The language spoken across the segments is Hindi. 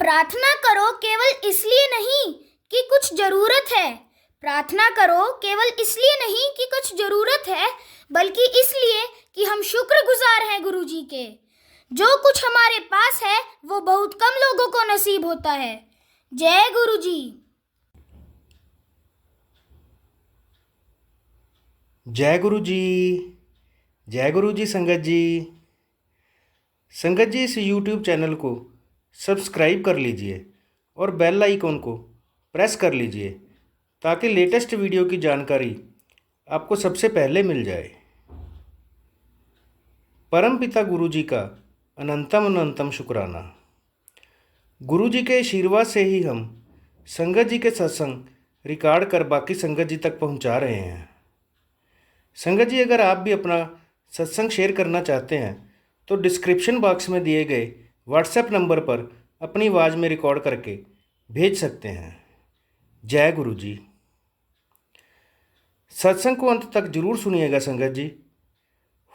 प्रार्थना करो केवल इसलिए नहीं कि कुछ जरूरत है। प्रार्थना करो केवल इसलिए नहीं कि कुछ जरूरत है, बल्कि इसलिए कि हम शुक्रगुजार हैं गुरुजी के। जो कुछ हमारे पास है वो बहुत कम लोगों को नसीब होता है। जय गुरुजी। जय गुरु जी। जय गुरु जी। संगत जी, इस YouTube चैनल को सब्सक्राइब कर लीजिए और बेल आइकॉन को प्रेस कर लीजिए ताकि लेटेस्ट वीडियो की जानकारी आपको सबसे पहले मिल जाए। परम पिता गुरु जी का अनंतम अनंतम शुक्राना। गुरु जी के आशीर्वाद से ही हम संगत जी के सत्संग रिकॉर्ड कर बाकी संगत जी तक पहुंचा रहे हैं। संगत जी, अगर आप भी अपना सत्संग शेयर करना चाहते हैं तो डिस्क्रिप्शन बॉक्स में दिए गए व्हाट्सएप नंबर पर अपनी आवाज़ में रिकॉर्ड करके भेज सकते हैं। जय गुरु जी। सत्संग को अंत तक जरूर सुनिएगा संगत जी।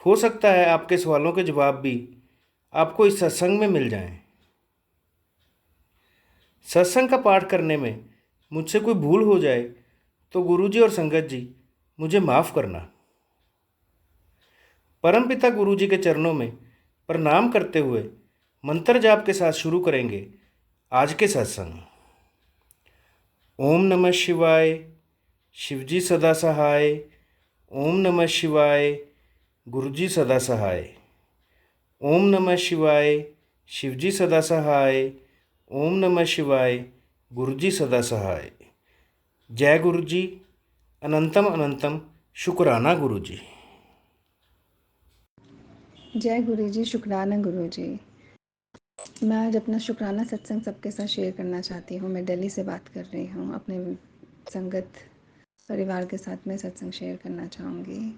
हो सकता है आपके सवालों के जवाब भी आपको इस सत्संग में मिल जाएं। सत्संग का पाठ करने में मुझसे कोई भूल हो जाए तो गुरु जी और संगत जी मुझे माफ़ करना। परमपिता गुरु जी के चरणों में प्रणाम करते हुए मंत्र जाप के साथ शुरू करेंगे आज के सत्संग। ओम नमः शिवाय, शिवजी सदा सहाय। ओम नमः शिवाय, गुरुजी सदा सहाय। ओम नमः शिवाय, शिवजी सदा सहाय। ओम नमः शिवाय, गुरुजी सदा सहाय। जय गुरु जी। अनंतम अनंतम शुक्राना गुरु जी। जय गुरु जी। शुक्राना गुरु जी। मैं आज अपना शुक्राना सत्संग सबके साथ शेयर करना चाहती हूँ। मैं दिल्ली से बात कर रही हूँ। अपने संगत परिवार के साथ में सत्संग शेयर करना चाहूँगी।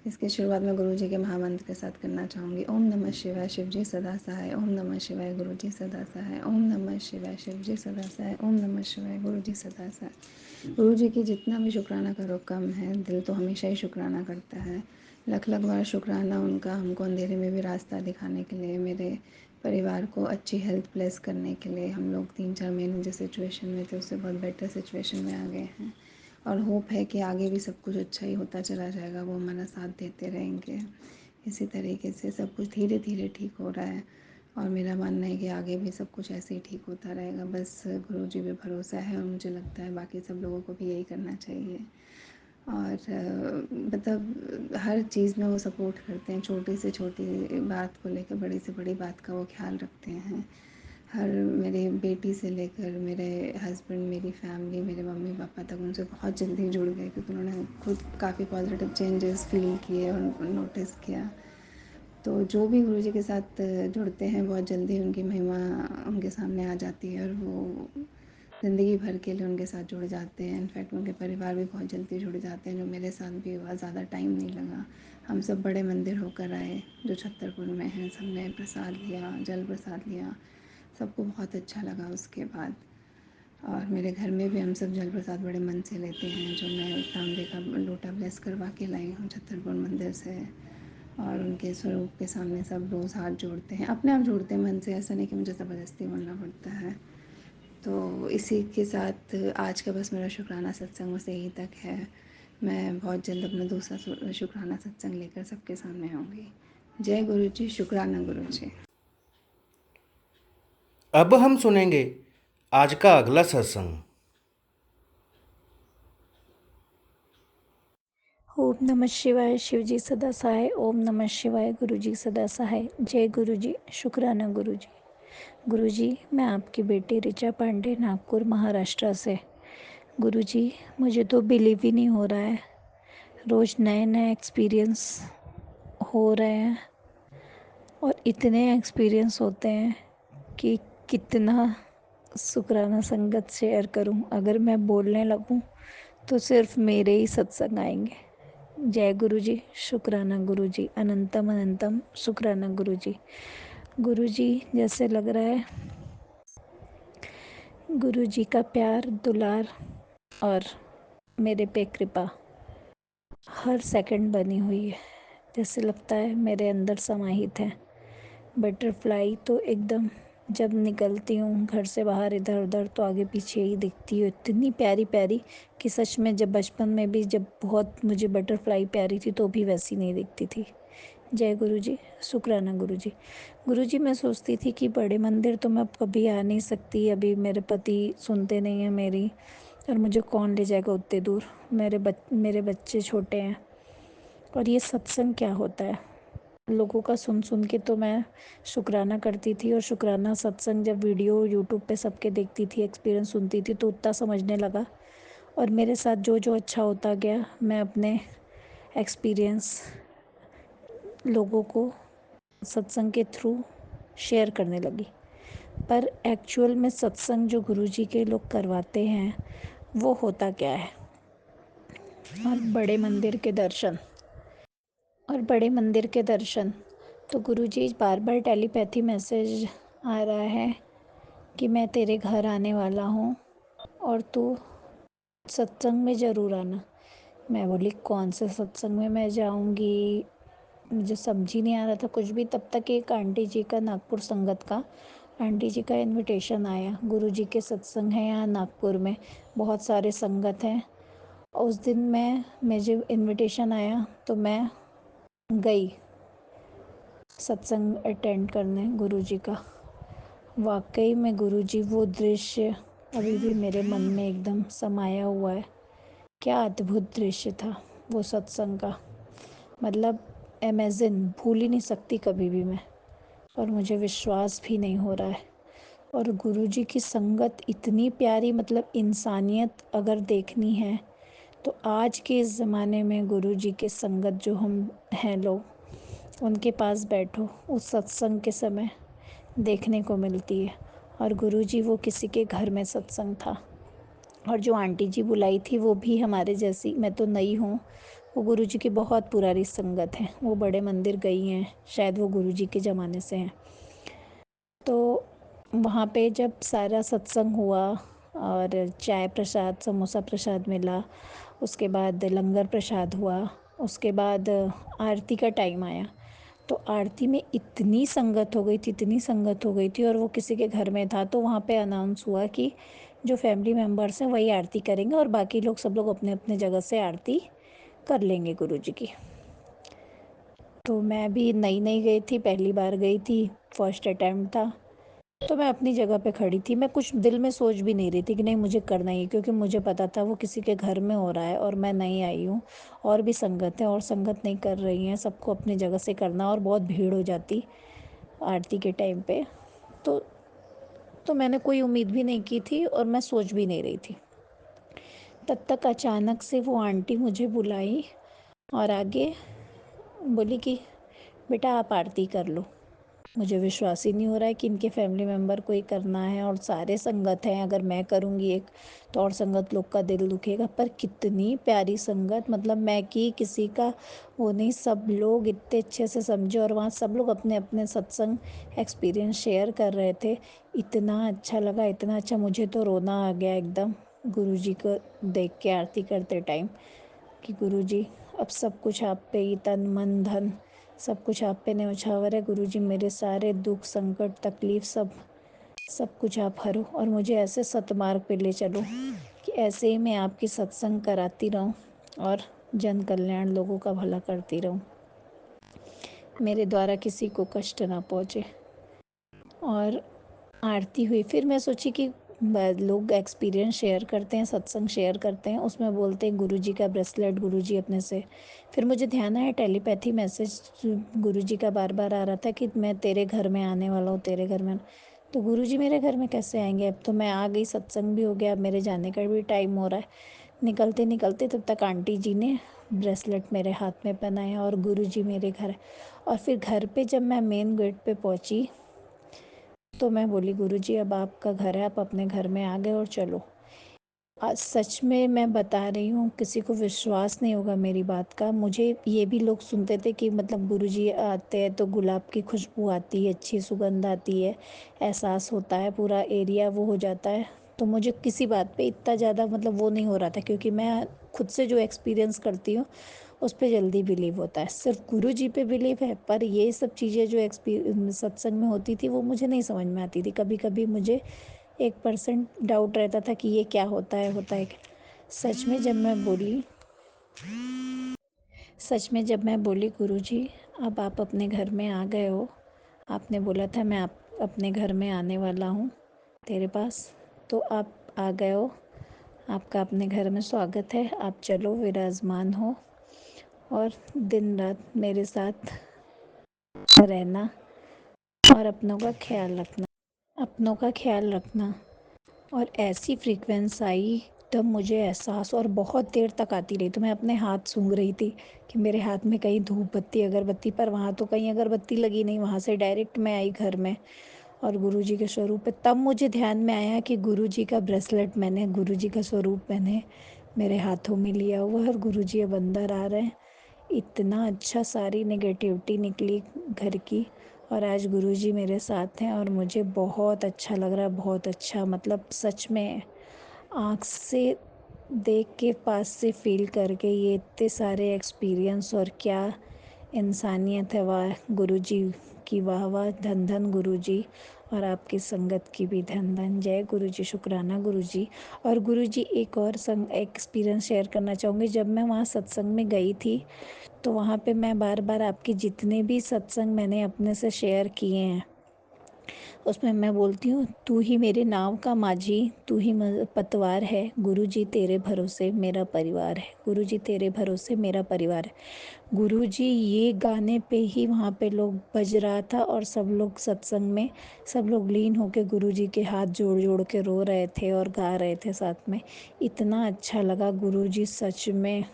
इसकी शुरुआत मैं गुरु जी के महामंत्र के साथ करना चाहूँगी। ओम नमः शिवाय, शिवजी सदा सहाय। ओम नमः शिवाय, गुरु जी सदा सहाय। ओम नमः शिवाय, शिवजी सदा सहाय। ओम नमः शिवाय, गुरु जी सदा सहाय। गुरु जी की जितना भी शुक्राना करो कम है। दिल तो हमेशा ही शुक्राना करता है। लख लख बार शुक्राना उनका, हमको अंधेरे में भी रास्ता दिखाने के लिए, मेरे परिवार को अच्छी हेल्थ ब्लेस करने के लिए। हम लोग 3-4 महीने जिस सिचुएशन में थे उससे बहुत बेटर सिचुएशन में आ गए हैं और होप है कि आगे भी सब कुछ अच्छा ही होता चला जाएगा। वो हमारा साथ देते रहेंगे। इसी तरीके से सब कुछ धीरे धीरे ठीक हो रहा है और मेरा मानना है कि आगे भी सब कुछ ऐसे ही ठीक होता रहेगा। बस गुरु जी पे भरोसा है और मुझे लगता है बाकी सब लोगों को भी यही करना चाहिए। और मतलब हर चीज़ में वो सपोर्ट करते हैं। छोटी से छोटी बात को लेकर बड़ी से बड़ी बात का वो ख्याल रखते हैं। हर मेरी बेटी से लेकर मेरे हस्बैंड, मेरी फैमिली, मेरे मम्मी पापा तक उनसे बहुत जल्दी जुड़ गए क्योंकि उन्होंने खुद काफ़ी पॉजिटिव चेंजेस फील किए और नोटिस किया। तो जो भी गुरु जी के साथ जुड़ते हैं बहुत जल्दी उनकी महिमा उनके सामने आ जाती है और वो ज़िंदगी भर के लिए उनके साथ जुड़ जाते हैं। इनफैक्ट उनके परिवार भी बहुत जल्दी जुड़ जाते हैं, जो मेरे साथ भी हुआ। ज़्यादा टाइम नहीं लगा। हम सब बड़े मंदिर होकर आए जो छतरपुर में हैं। सबने प्रसाद लिया, जल प्रसाद लिया, सबको बहुत अच्छा लगा उसके बाद। और मेरे घर में भी हम सब जल प्रसाद बड़े मन से लेते हैं, जो मैं तांबे का लोटा ब्लेस करवा के लाई हूँ छतरपुर मंदिर से। और उनके स्वरूप के सामने सब रोज़ हाथ जोड़ते हैं, अपने आप जोड़ते हैं मन से। ऐसा नहीं कि मुझे ज़बरदस्ती बोलना पड़ता है। तो इसी के साथ आज का बस मेरा शुक्राना सत्संग बस यहीं तक है। मैं बहुत जल्द अपना दूसरा शुक्राना सत्संग लेकर सबके सामने आऊँगी। जय गुरु जी। शुक्राना गुरु जी। अब हम सुनेंगे आज का अगला सत्संग। ओम नमः शिवाय, शिवजी सदा सहाय। ओम नमः शिवाय, गुरुजी सदा सहाय। जय गुरुजी। शुक्राना गुरुजी। गुरुजी, मैं आपकी बेटी ऋचा पांडे, नागपुर महाराष्ट्र से। गुरुजी, मुझे तो बिलीव ही नहीं हो रहा है। रोज़ नए नए एक्सपीरियंस हो रहे हैं और इतने एक्सपीरियंस होते हैं कि कितना शुक्राना संगत शेयर करूं। अगर मैं बोलने लगूं तो सिर्फ मेरे ही सत्संग आएंगे। जय गुरुजी। शुक्राना गुरुजी। अनंतम अनंतम शुक्राना गुरुजी। गुरुजी, जैसे लग रहा है गुरुजी का प्यार, दुलार और मेरे पे कृपा हर सेकंड बनी हुई है। जैसे लगता है मेरे अंदर समाहित है। बटरफ्लाई तो एकदम जब निकलती हूँ घर से बाहर इधर उधर तो आगे पीछे ही दिखती हूँ, इतनी प्यारी प्यारी कि सच में जब बचपन में भी जब बहुत मुझे बटरफ्लाई प्यारी थी तो भी वैसी नहीं दिखती थी। जय गुरु जी, शुक्राना गुरु जी। गुरु जी, मैं सोचती थी कि बड़े मंदिर तो मैं अब कभी आ नहीं सकती, अभी मेरे पति सुनते नहीं हैं मेरी, और मुझे कौन ले जाएगा उतने दूर, मेरे बच्चे छोटे हैं। और ये सत्संग क्या होता है, लोगों का सुन सुन के तो मैं शुक्राना करती थी, और शुक्राना सत्संग जब वीडियो यूट्यूब पे सबके देखती थी, एक्सपीरियंस सुनती थी तो उतना समझने लगा। और मेरे साथ जो जो अच्छा होता गया मैं अपने एक्सपीरियंस लोगों को सत्संग के थ्रू शेयर करने लगी। पर एक्चुअल में सत्संग जो गुरुजी के लोग करवाते हैं वो होता क्या है। और बड़े मंदिर के दर्शन तो गुरुजी बार बार टेलीपैथी मैसेज आ रहा है कि मैं तेरे घर आने वाला हूँ और तू सत्संग में ज़रूर आना। मैं बोली कौन से सत्संग में मैं जाऊँगी, मुझे समझ ही नहीं आ रहा था कुछ भी। तब तक एक आंटी जी का, नागपुर संगत का आंटी जी का इनविटेशन आया, गुरुजी के सत्संग है यहाँ नागपुर में, बहुत सारे संगत हैं। उस दिन मुझे इनविटेशन आया तो मैं गई सत्संग अटेंड करने गुरुजी का। वाकई में गुरुजी वो दृश्य अभी भी मेरे मन में एकदम समाया हुआ है। क्या अद्भुत दृश्य था वो सत्संग का, मतलब अमेजिंग, भूल ही नहीं सकती कभी भी मैं। और मुझे विश्वास भी नहीं हो रहा है। और गुरुजी की संगत इतनी प्यारी, मतलब इंसानियत अगर देखनी है तो आज के इस ज़माने में गुरुजी के संगत जो हम हैं लोग, उनके पास बैठो उस सत्संग के समय देखने को मिलती है। और गुरुजी वो किसी के घर में सत्संग था, और जो आंटी जी बुलाई थी वो भी हमारे जैसी, मैं तो नई हूँ, वो गुरुजी की बहुत पुरानी संगत है, वो बड़े मंदिर गई हैं, शायद वो गुरुजी के ज़माने से हैं। तो वहाँ पे जब सारा सत्संग हुआ और चाय प्रसाद, समोसा प्रसाद मिला, उसके बाद लंगर प्रसाद हुआ, उसके बाद आरती का टाइम आया, तो आरती में इतनी संगत हो गई थी, इतनी संगत हो गई थी, और वो किसी के घर में था। तो वहाँ पे अनाउंस हुआ कि जो फैमिली मेम्बर्स हैं वही आरती करेंगे और बाकी लोग सब लोग अपने अपने जगह से आरती कर लेंगे गुरुजी की। तो मैं भी नई नई गई थी, पहली बार गई थी, फर्स्ट अटैम्प्ट था, तो मैं अपनी जगह पे खड़ी थी। मैं कुछ दिल में सोच भी नहीं रही थी कि नहीं मुझे करना ही है, क्योंकि मुझे पता था वो किसी के घर में हो रहा है और मैं नई आई हूँ, और भी संगत है और संगत नहीं कर रही हैं, सबको अपनी जगह से करना, और बहुत भीड़ हो जाती आरती के टाइम पे। तो मैंने कोई उम्मीद भी नहीं की थी और मैं सोच भी नहीं रही थी। तब तक अचानक से वो आंटी मुझे बुलाई और आगे बोली कि बेटा आप आरती कर लो। मुझे विश्वास ही नहीं हो रहा है कि इनके फैमिली मेम्बर को ही करना है, और सारे संगत हैं, अगर मैं करूँगी एक तो और संगत लोग का दिल दुखेगा। पर कितनी प्यारी संगत, मतलब मैं कि किसी का वो नहीं, सब लोग इतने अच्छे से समझे, और वहाँ सब लोग अपने अपने सत्संग एक्सपीरियंस शेयर कर रहे थे। इतना अच्छा लगा, इतना अच्छा, मुझे तो रोना आ गया एकदम गुरुजी को देख के आरती करते टाइम, कि गुरुजी अब सब कुछ आप पे ही, तन मन धन सब कुछ आप पे न्यौछावर है। गुरुजी मेरे सारे दुख संकट तकलीफ़ सब कुछ आप हरो, और मुझे ऐसे सतमार्ग पे ले चलो कि ऐसे ही मैं आपकी सत्संग कराती रहूं और जन कल्याण, लोगों का भला करती रहूं, मेरे द्वारा किसी को कष्ट ना पहुँचे। और आरती हुई, फिर मैं सोची कि लोग एक्सपीरियंस शेयर करते हैं, सत्संग शेयर करते हैं, उसमें बोलते हैं गुरुजी का ब्रेसलेट गुरुजी अपने से। फिर मुझे ध्यान आया टेलीपैथी मैसेज गुरुजी का बार बार आ रहा था कि मैं तेरे घर में आने वाला हूँ, तेरे घर में। तो गुरुजी मेरे घर में कैसे आएंगे, अब तो मैं आ गई, सत्संग भी हो गया, अब मेरे जाने का भी टाइम हो रहा है। निकलते निकलते तब तक आंटी जी ने ब्रेसलेट मेरे हाथ में पहनाया और गुरुजी मेरे घर। और फिर घर पे जब मैं मेन गेट पे पहुँची तो मैं बोली गुरुजी अब आपका घर है, आप अपने घर में आ गए और चलो। आज सच में मैं बता रही हूँ, किसी को विश्वास नहीं होगा मेरी बात का। मुझे ये भी लोग सुनते थे कि मतलब गुरुजी आते हैं तो गुलाब की खुशबू आती है, अच्छी सुगंध आती है, एहसास होता है, पूरा एरिया वो हो जाता है। तो मुझे किसी बात पे इतना ज़्यादा मतलब वो नहीं हो रहा था, क्योंकि मैं खुद से जो एक्सपीरियंस करती हूँ उस पे जल्दी बिलीव होता है। सिर्फ गुरु जी पे बिलीव है, पर ये सब चीज़ें जो सत्संग में होती थी वो मुझे नहीं समझ में आती थी। कभी कभी मुझे 1% डाउट रहता था कि ये क्या होता है क्या। सच में जब मैं बोली गुरुजी अब आप अपने घर में आ गए हो, आपने बोला था मैं आप अपने घर में आने वाला हूँ तेरे पास, तो आप आ गए हो, आपका अपने घर में स्वागत है, आप चलो विराजमान हो और दिन रात मेरे साथ रहना और अपनों का ख्याल रखना। और ऐसी फ्रीक्वेंस आई तब मुझे एहसास, और बहुत देर तक आती रही। तो मैं अपने हाथ सूंघ रही थी कि मेरे हाथ में कहीं धूप बत्ती अगरबत्ती, पर वहाँ तो कहीं अगरबत्ती लगी नहीं। वहाँ से डायरेक्ट मैं आई घर में और गुरुजी के स्वरूप पे। तब मुझे ध्यान में आया कि गुरुजी का ब्रेसलेट मैंने, गुरुजी का स्वरूप मैंने मेरे हाथों में लिया हुआ है और गुरुजी अब अंदर आ रहे हैं। इतना अच्छा, सारी नेगेटिविटी निकली घर की, और आज गुरुजी मेरे साथ हैं और मुझे बहुत अच्छा लग रहा है। बहुत अच्छा, मतलब सच में आँख से देख के, पास से फील करके ये इतने सारे एक्सपीरियंस, और क्या इंसानियत है। वाह गुरुजी की, वाह वाह, धन धन गुरुजी, और आपकी संगत की भी धन धन। जय गुरुजी, शुक्राना गुरुजी। और गुरुजी एक और एक्सपीरियंस शेयर करना चाहूँगी। जब मैं वहाँ सत्संग में गई थी तो वहाँ पे मैं बार बार आपके जितने भी सत्संग मैंने अपने से शेयर किए हैं उसमें मैं बोलती हूँ, तू ही मेरे नाव का माझी, तू ही पतवार है, गुरुजी तेरे भरोसे मेरा परिवार है, गुरुजी तेरे भरोसे मेरा परिवार है। गुरुजी ये गाने पे ही वहाँ पे लोग बज रहा था और सब लोग सत्संग में, सब लोग लीन होके गुरुजी के हाथ जोड़ जोड़ के रो रहे थे और गा रहे थे साथ में। इतना अच्छा लगा। गुरुजी सच में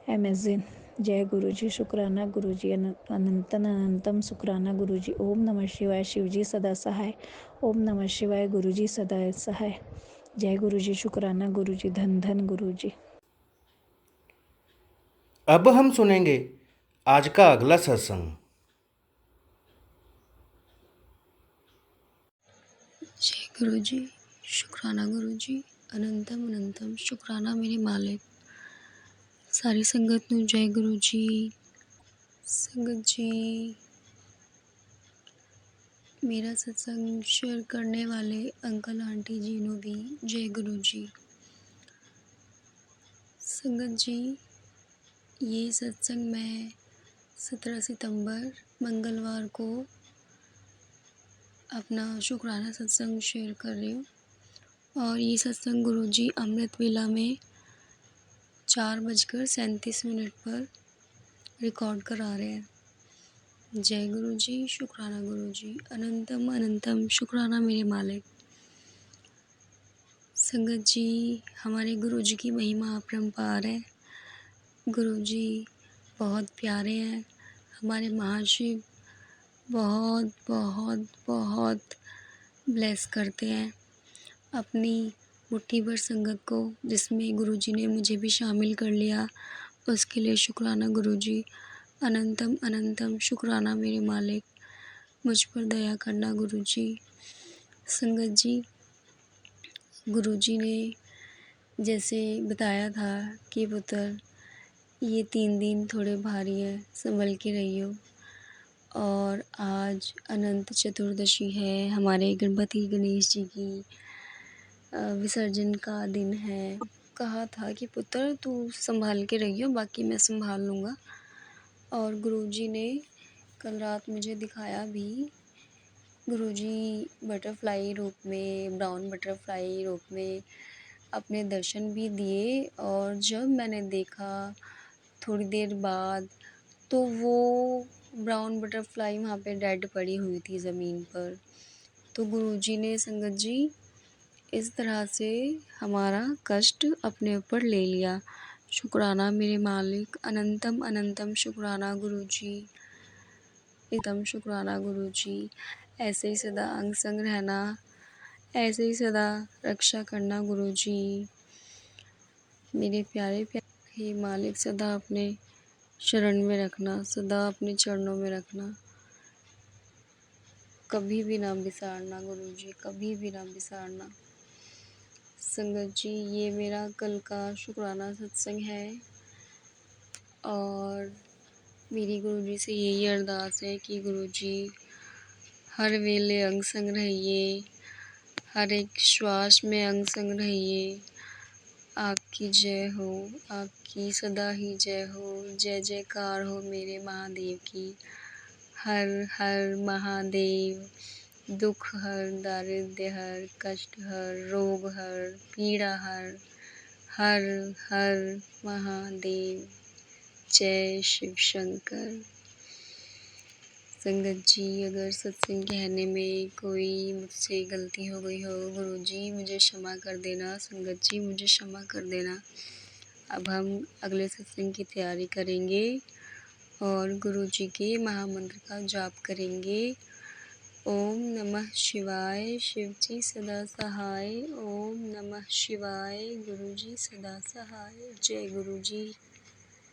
अमेजिंग। जय गुरुजी, शुक्राना गुरुजी, अनंतन अनंतम शुक्राना गुरुजी। ओम नमः शिवाय, शिवजी सदा सहाय। ओम नमः शिवाय, गुरुजी सदा सहाय। जय गुरुजी, शुक्राना गुरुजी, धन धन गुरुजी। अब हम सुनेंगे आज का अगला सत्संग। जय गुरुजी, शुक्राना गुरुजी, अनंतम अनंतम शुक्राना मेरे मालिक। सारी संगत ਨੂੰ जय गुरु जी। संगत जी, मेरा सत्संग शेयर करने वाले अंकल आंटी जी ਨੂੰ भी जय गुरु जी। संगत जी, ये सत्संग मैं 17 सितंबर मंगलवार को अपना शुक्राना सत्संग शेयर कर रही हूँ, और ये सत्संग गुरुजी अमृत वेला में 4:37 पर रिकॉर्ड करा रहे हैं। जय गुरु जी, शुक्राना गुरु जी, अनंतम अनंतम शुक्राना मेरे मालिक। संगत जी, हमारे गुरु जी की महिमा अपरंपार है। गुरु जी बहुत प्यारे हैं। हमारे महाशिव बहुत बहुत बहुत ब्लेस करते हैं अपनी मुट्ठी भर संगत को, जिसमें गुरु जी ने मुझे भी शामिल कर लिया। उसके लिए शुक्राना गुरु जी। अनंतम अनंतम शुक्राना मेरे मालिक, मुझ पर दया करना गुरु जी। संगत जी, गुरु जी ने जैसे बताया था कि पुत्र ये 3 दिन थोड़े भारी है, संभल के रहियो। और आज अनंत चतुर्दशी है, हमारे गणपति गणेश जी की विसर्जन का दिन है। कहा था कि पुत्र तू संभाल के रहियो, बाकी मैं संभाल लूँगा। और गुरुजी ने कल रात मुझे दिखाया भी। गुरुजी बटरफ्लाई रूप में, ब्राउन बटरफ्लाई रूप में अपने दर्शन भी दिए। और जब मैंने देखा थोड़ी देर बाद, तो वो ब्राउन बटरफ्लाई वहाँ पे डेड पड़ी हुई थी ज़मीन पर। तो गुरुजी ने संगत जी इस तरह से हमारा कष्ट अपने ऊपर ले लिया। शुक्राना मेरे मालिक, अनंतम अनंतम शुक्राना गुरुजी, एकदम शुक्राना गुरुजी। ऐसे ही सदा अंग संग रहना, ऐसे ही सदा रक्षा करना गुरुजी। मेरे प्यारे प्यारे हे मालिक, सदा अपने शरण में रखना, सदा अपने चरणों में रखना, कभी भी ना बिसारना गुरुजी, कभी भी ना बिसारना। संगत जी, ये मेरा कल का शुक्राना सत्संग है। और मेरी गुरुजी से यही अरदास है कि गुरुजी हर वेले अंग संग रहिए, हर एक श्वास में अंग संग रहिए। आपकी जय हो, आपकी सदा ही जय हो, जय जयकार हो मेरे महादेव की। हर हर महादेव, दुख हर, दारिद्र्य हर, कष्ट हर, रोग हर, पीड़ा हर, हर हर महादेव। जय शिव शंकर। संगत जी, अगर सत्संग कहने में कोई मुझसे गलती हो गई हो, गुरुजी मुझे क्षमा कर देना। संगत जी मुझे क्षमा कर देना। अब हम अगले सत्संग की तैयारी करेंगे और गुरुजी के महामंत्र का जाप करेंगे। ओम नमः शिवाय, शिव जी सदा सहाय। ओम नमः शिवाय, गुरुजी सदा सहाय। जय गुरुजी।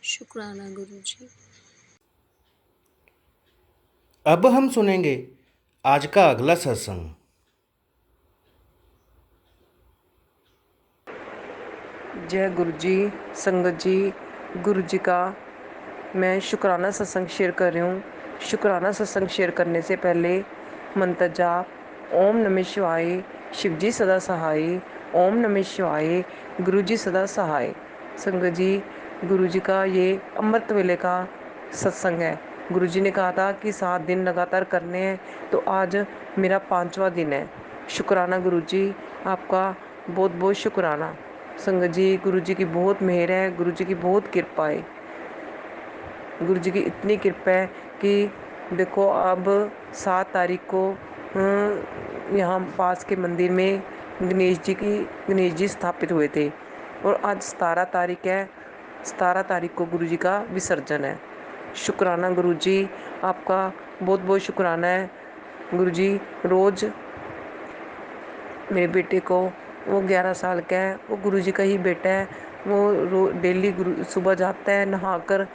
शुक्राना गुरुजी। अब हम सुनेंगे आज का अगला सत्संग। जय गुरु जी। संगत जी, गुरु जी का मैं शुक्राना सत्संग शेयर कर रही हूँ। शुक्राना सत्संग शेयर करने से पहले मंत्र जाप ओम नमः शिवाय, शिव जी सदा सहाय। ओम नमः शिवाय, गुरु जी सदा सहाय। संगत जी, गुरु जी का ये अमृत वेले का सत्संग है। गुरु जी ने कहा था कि 7 दिन लगातार करने हैं, तो आज मेरा 5वां दिन है। शुक्राना गुरु जी, आपका बहुत बहुत शुक्राना। संगत जी, गुरु जी की बहुत मेहर है, गुरु जी की बहुत कृपा है। गुरु जी की इतनी कृपा है कि देखो अब 7 तारीख को यहाँ पास के मंदिर में गणेश जी स्थापित हुए थे और आज 17 तारीख है। 17 तारीख को गुरु जी का विसर्जन है। शुक्राना गुरु जी, आपका बहुत बहुत शुक्राना है। गुरु जी रोज़ मेरे बेटे को, वो 11 साल का है, वो गुरु जी का ही बेटा है। वो डेली सुबह जाता है, नहाकर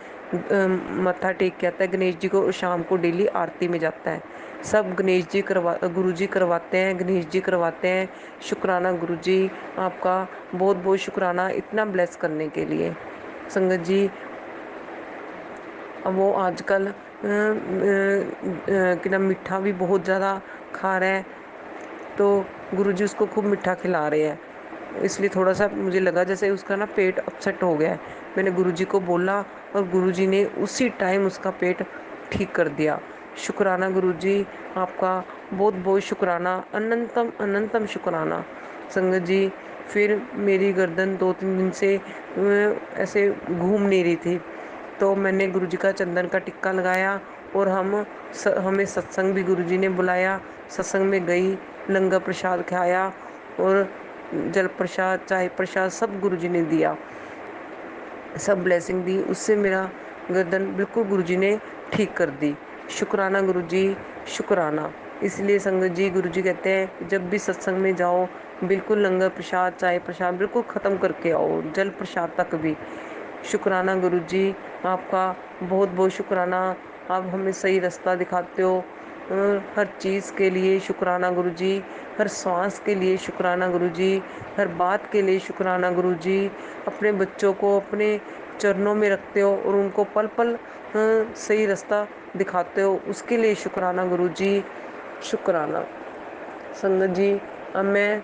मत्था टेक के आता है गणेश जी को, और शाम को डेली आरती में जाता है। सब गुरु जी करवाते हैं, गणेश जी करवाते हैं। शुक्राना गुरु जी, आपका बहुत बहुत शुक्राना इतना ब्लेस करने के लिए। संगत जी, अब वो आजकल कि ना मीठा भी बहुत ज़्यादा खा रहा है, तो गुरुजी उसको खूब मीठा खिला रहे हैं। इसलिए थोड़ा सा मुझे लगा जैसे उसका ना पेट अपसेट हो गया है। मैंने गुरुजी को बोला और गुरुजी ने उसी टाइम उसका पेट ठीक कर दिया। शुक्राना गुरुजी, आपका बहुत बहुत शुक्राना, अनंतम अनंतम शुक्राना। संगत जी, फिर मेरी गर्दन 2-3 दिन से ऐसे घूम नहीं रही थी, तो मैंने गुरुजी का चंदन का टिक्का लगाया और हमें सत्संग भी गुरुजी ने बुलाया। सत्संग में गई, लंगर प्रसाद खाया और जल प्रसाद, चाय प्रसाद सब गुरुजी ने दिया, सब ब्लेसिंग दी। उससे मेरा गर्दन बिल्कुल गुरुजी ने ठीक कर दी। शुक्राना गुरुजी, शुक्राना। इसलिए संगत जी, गुरुजी कहते हैं जब भी सत्संग में जाओ बिल्कुल लंगर प्रसाद, चाय प्रसाद बिल्कुल ख़त्म करके आओ, जल प्रसाद तक भी। शुक्राना गुरुजी, आपका बहुत बहुत शुक्राना। आप हमें सही रास्ता दिखाते हो। हर चीज़ के लिए शुक्राना गुरुजी, हर सांस के लिए शुक्राना गुरुजी, हर बात के लिए शुक्राना गुरुजी। अपने बच्चों को अपने चरणों में रखते हो और उनको पल पल सही रास्ता दिखाते हो, उसके लिए शुक्राना गुरुजी, शुक्राना। संगत जी, अब मैं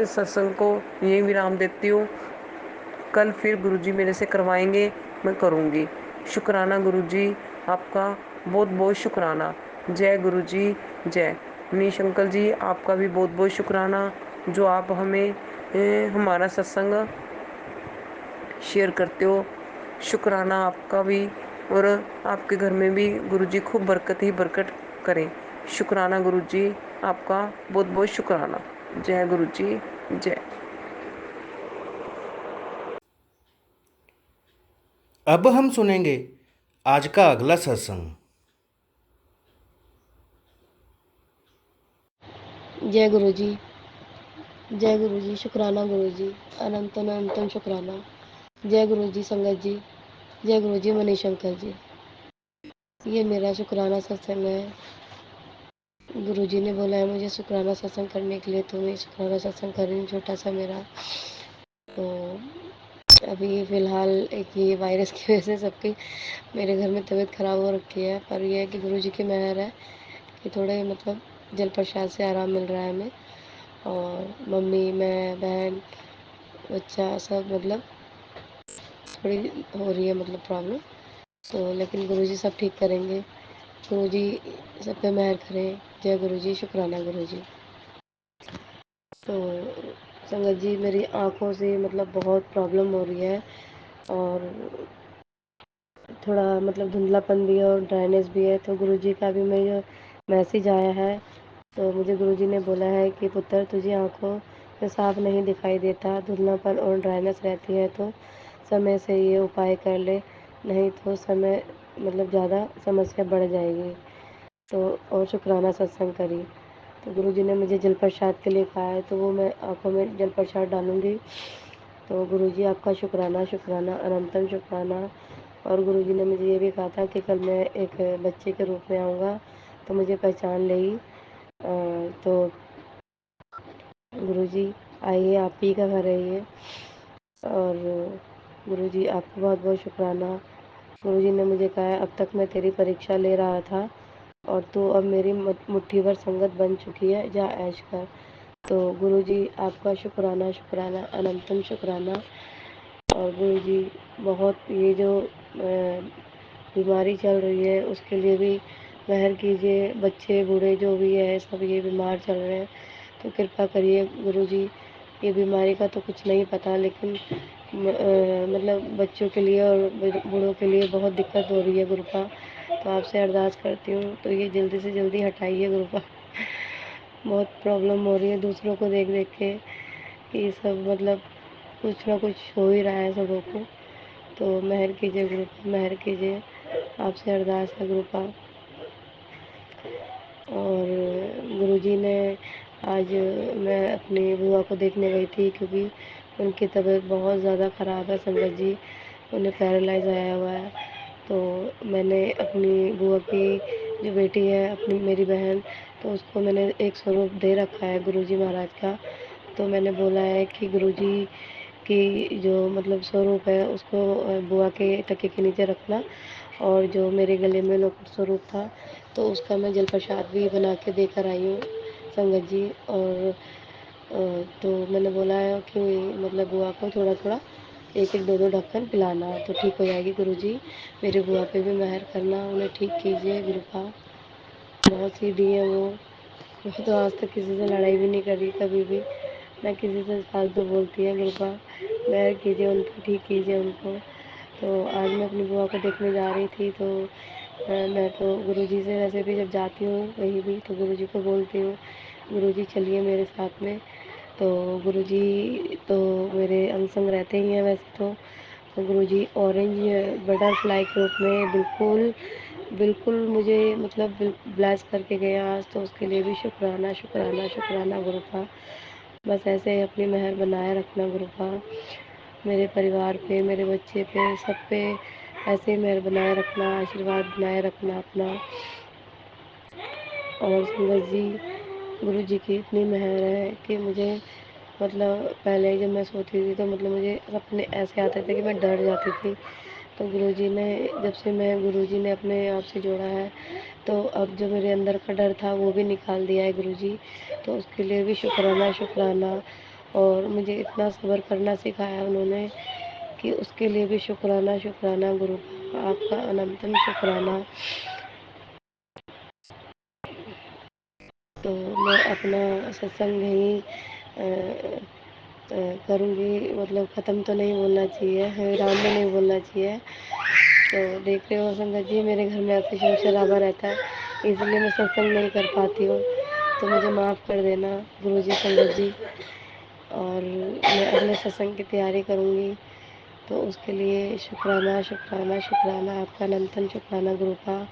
सत्संग को यही विराम देती हूँ। कल फिर गुरुजी मेरे से करवाएंगे, मैं करूँगी। शुक्राना गुरुजी, आपका बहुत बहुत शुक्राना। जय गुरुजी, जय। मनीष अंकल जी, आपका भी बहुत बहुत शुक्राना जो आप हमें हमारा सत्संग शेयर करते हो। शुक्राना आपका भी, और आपके घर में भी गुरुजी खूब बरकत ही बरकत करें। शुक्राना गुरुजी, आपका बहुत बहुत शुक्राना। जय गुरुजी, जय। अब हम सुनेंगे आज का अगला सत्संग। जय गुरुजी, जय गुरुजी। शुक्राना गुरुजी, अनंत अनंतम शुक्राना। जय गुरुजी संगत जी, जय गुरुजी मनीष अंकल जी। ये मेरा शुक्राना सत्संग है। गुरुजी ने बोला है मुझे शुक्राना सत्संग करने के लिए, तो मैं शुक्राना सत्संग कर रही हूँ, छोटा सा मेरा। तो अभी फ़िलहाल एक ये वायरस की वजह से सबकी मेरे घर में तबीयत ख़राब हो रखी है, पर ये है कि गुरुजी की मेहर है कि थोड़े मतलब जल प्रसाद से आराम मिल रहा है हमें। और मम्मी, मैं, बहन, बच्चा सब मतलब थोड़ी हो रही है मतलब प्रॉब्लम, तो लेकिन गुरुजी सब ठीक करेंगे। गुरुजी सब पे मेहर करें। जय गुरुजी, शुक्राना गुरुजी। तो संगत जी, मेरी आँखों से मतलब बहुत प्रॉब्लम हो रही है और थोड़ा मतलब धुंधलापन भी है और ड्राइनेस भी है। तो गुरुजी का भी मुझे मैसेज आया है, तो मुझे गुरुजी ने बोला है कि पुत्र, तुझे आँखों में साफ नहीं दिखाई देता, धुंधलापन और ड्राइनेस रहती है, तो समय से ये उपाय कर ले, नहीं तो समय मतलब ज़्यादा समस्या बढ़ जाएगी। तो और शुक्राना सत्संग करी। तो गुरुजी ने मुझे जल प्रसाद के लिए कहा है, तो वो मैं आँखों में जल प्रसाद डालूँगी। तो गुरुजी आपका शुक्राना, शुक्राना, अनंतम शुक्राना। और गुरुजी ने मुझे ये भी कहा था कि कल मैं एक बच्चे के रूप में आऊँगा, तो मुझे पहचान लेगी। तो गुरुजी आइए, आप ही का घर है ये। और गुरुजी आपका बहुत बहुत शुक्राना। गुरुजी ने मुझे कहा है, अब तक मैं तेरी परीक्षा ले रहा था और तू अब मेरी मुट्ठी भर संगत बन चुकी है, जा ऐश कर। तो गुरुजी आपका शुक्राना, शुक्राना, अनंतम शुक्राना। और गुरुजी बहुत ये जो बीमारी चल रही है उसके लिए भी मेहर कीजिए। बच्चे बूढ़े जो भी है सब ये बीमार चल रहे हैं, तो कृपा करिए गुरुजी। ये बीमारी का तो कुछ नहीं पता, लेकिन मतलब बच्चों के लिए और बूढ़ों के लिए बहुत दिक्कत हो रही है गुरुपा। तो आपसे अरदास करती हूँ, तो ये जल्दी से जल्दी हटाइए गुरुपा। बहुत प्रॉब्लम हो रही है दूसरों को देख देख के कि सब मतलब कुछ ना कुछ हो ही रहा है सबों को। तो मेहर कीजिए गुरुपा, मेहर कीजिए। आपसे अरदास है गुरुपा। और गुरुजी ने आज मैं अपनी बुआ को देखने गई थी, क्योंकि उनकी तबीयत बहुत ज़्यादा ख़राब है संगत जी, उन्हें पैरालाइज आया हुआ है। तो मैंने अपनी बुआ की जो बेटी है, अपनी मेरी बहन, तो उसको मैंने एक स्वरूप दे रखा है गुरुजी महाराज का। तो मैंने बोला है कि गुरुजी की जो मतलब स्वरूप है उसको बुआ के तकिए के नीचे रखना, और जो मेरे गले में लोकेट स्वरूप था तो उसका मैं जल प्रसाद भी बना के देकर आई हूँ संगत जी। और तो मैंने बोला है कि मतलब बुआ को थोड़ा थोड़ा एक एक दो दो ढक्कन पिलाना, तो ठीक हो जाएगी गुरुजी। मेरी बुआ पे भी मेहर करना, उन्हें ठीक कीजिए गुरुपा। बहुत सीधी है वो तो आज तक किसी से लड़ाई भी नहीं करी कभी भी, ना किसी से फालतू बोलती है गुरुपा। मेहर कीजिए उन पर, ठीक कीजिए उनको। तो आज मैं अपनी बुआ को देखने जा रही थी, तो मैं तो गुरुजी से वैसे भी जब जाती हूँ कहीं भी तो गुरुजी को बोलती हूँ, गुरुजी चलिए मेरे साथ में। तो गुरुजी तो मेरे अंग संग रहते ही हैं वैसे तो गुरुजी ऑरेंज बटरफ्लाई के रूप में बिल्कुल बिल्कुल मुझे मतलब ब्लेस करके गए आज, तो उसके लिए भी शुक्राना, शुक्राना, शुक्राना गुरुपा। बस ऐसे ही अपनी मेहर बनाए रखना गुरुपा, मेरे परिवार पे, मेरे बच्चे पे, सब पे ऐसे ही मेहर बनाए रखना, आशीर्वाद बनाए रखना अपना। और संगत जी, गुरु जी की इतनी मेहर है कि मुझे मतलब पहले जब मैं सोती थी तो मतलब मुझे सपने ऐसे आते थे कि मैं डर जाती थी। तो गुरुजी ने, जब से मैं गुरुजी ने अपने आप से जोड़ा है, तो अब जो मेरे अंदर का डर था वो भी निकाल दिया है गुरुजी। तो उसके लिए भी शुक्राना, शुक्राना। और मुझे इतना सब्र करना सिखाया उन्होंने कि उसके लिए भी शुक्राना, शुक्राना गुरु का, आपका अनंतम शुक्राना। तो मैं अपना सत्संग यहीं करूँगी, मतलब ख़त्म तो नहीं बोलना चाहिए, विराम में नहीं बोलना चाहिए। तो देख रहे हो संगत जी, मेरे घर में ऐसे शोर शराबा रहता है, इसलिए मैं सत्संग नहीं कर पाती हूँ, तो मुझे माफ़ कर देना गुरुजी, संगत जी। और मैं अगले सत्संग की तैयारी करूँगी, तो उसके लिए शुक्राना, शुक्राना, शुक्राना, आपका अनंतन शुक्राना गुरुपा।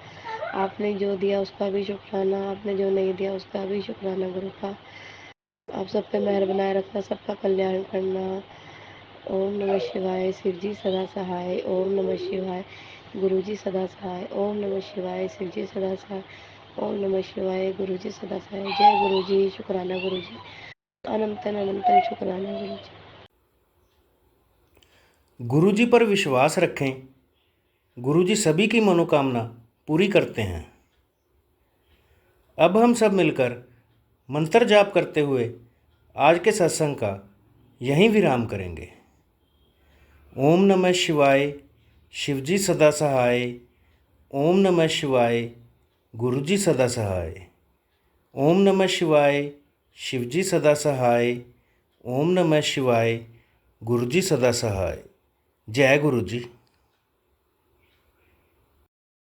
आपने जो दिया उसका भी शुक्राना, आपने जो नहीं दिया उसका भी शुक्राना गुरुपा। आप सब पे मेहर बनाए रखना, सबका कल्याण करना। ओम नमः शिवाय, शिव जी सदा सहाय। ओम नमः शिवाय, गुरु जी सदा सहाय। ओम नमः शिवाय, शिव जी सदा सहाय। ओम नमः शिवाय, गुरु जी सदा सहाय। जय गुरु जी, शुक्राना गुरु जी, अनंतन अनंतन शुक्राना गुरु जी। गुरु जी पर विश्वास रखें। गुरु जी सभी की मनोकामना पूरी करते हैं। अब हम सब मिलकर मंत्र जाप करते हुए आज के सत्संग का यहीं विराम करेंगे। ओम नमः शिवाय, शिवजी सदा सहाय। ओम नमः शिवाय, गुरुजी सदा सहाय। ओम नमः शिवाय, शिवजी सदा सहाय। ओम नमः शिवाय, गुरुजी सदा सहाय। जय गुरु जी।